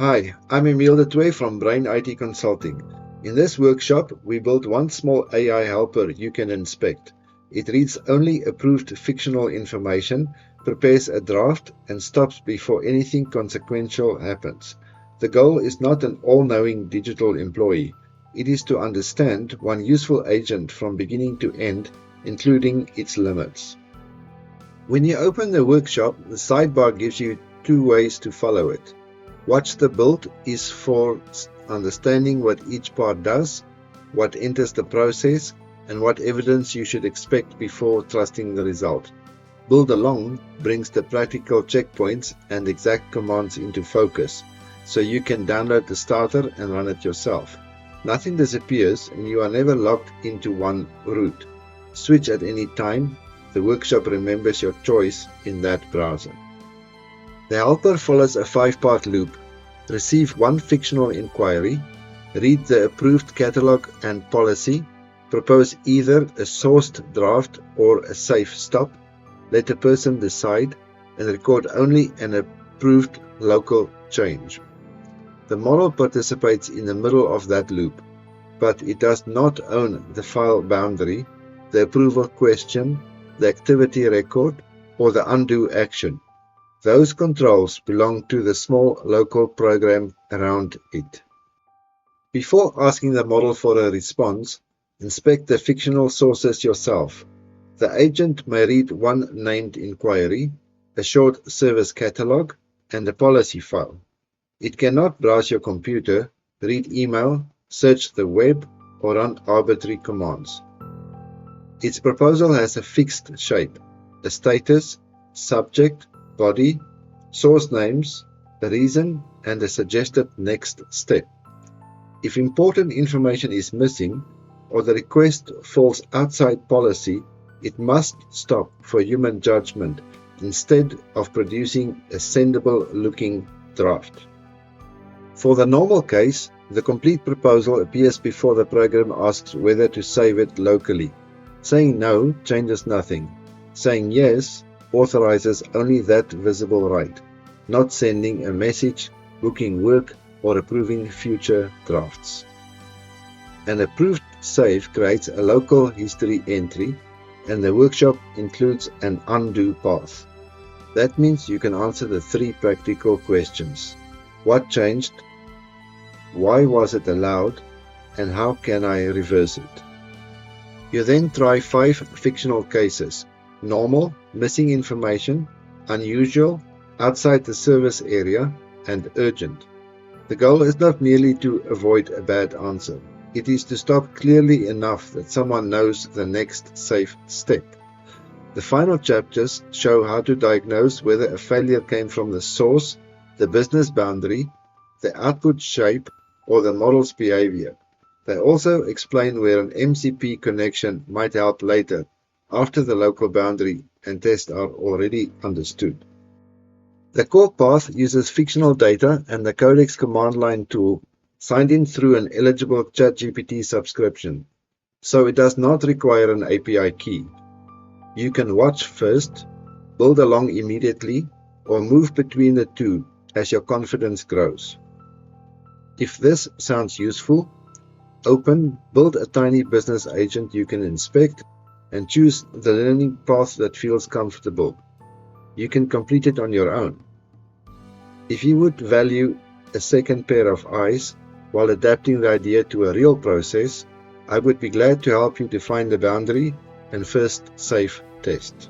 Hi, I'm Emile de Toey from Brain IT Consulting. In this workshop, we built one small AI helper you can inspect. It reads only approved fictional information, prepares a draft, and stops before anything consequential happens. The goal is not an all-knowing digital employee. It is to understand one useful agent from beginning to end, including its limits. When you open the workshop, the sidebar gives you two ways to follow it. Watch the build is for understanding what each part does, what enters the process, and what evidence you should expect before trusting the result. Build along brings the practical checkpoints and exact commands into focus, so you can download the starter and run it yourself. Nothing disappears and you are never locked into one route. Switch at any time. The workshop remembers your choice in that browser. The helper follows a 5-part loop. Receive one fictional inquiry, read the approved catalog and policy, propose either a sourced draft or a safe stop, let a person decide, and record only an approved local change. The model participates in the middle of that loop, but it does not own the file boundary, the approval question, the activity record, or the undo action. Those controls belong to the small local program around it. Before asking the model for a response, inspect the fictional sources yourself. The agent may read one named inquiry, a short service catalog, and a policy file. It cannot browse your computer, read email, search the web, or run arbitrary commands. Its proposal has a fixed shape, a status, subject, body, source names, a reason, and a suggested next step. If important information is missing or the request falls outside policy, it must stop for human judgment instead of producing a sendable-looking draft. For the normal case, the complete proposal appears before the program asks whether to save it locally. Saying no changes nothing. Saying yes authorizes only that visible right, not sending a message, booking work, or approving future drafts. An approved save creates a local history entry, and the workshop includes an undo path. That means you can answer the 3 practical questions. What changed? Why was it allowed? And how can I reverse it? You then try 5 fictional cases: normal, missing information, unusual, outside the service area, and urgent. The goal is not merely to avoid a bad answer. It is to stop clearly enough that someone knows the next safe step. The final chapters show how to diagnose whether a failure came from the source, the business boundary, the output shape, or the model's behavior. They also explain where an MCP connection might help later, after the local boundary and test are already understood. The core path uses fictional data and the Codex command line tool signed in through an eligible ChatGPT subscription, so it does not require an API key. You can watch first, build along immediately, or move between the two as your confidence grows. If this sounds useful, build a tiny business agent you can inspect, and choose the learning path that feels comfortable. You can complete it on your own. If you would value a second pair of eyes while adapting the idea to a real process, I would be glad to help you define the boundary and first safe test.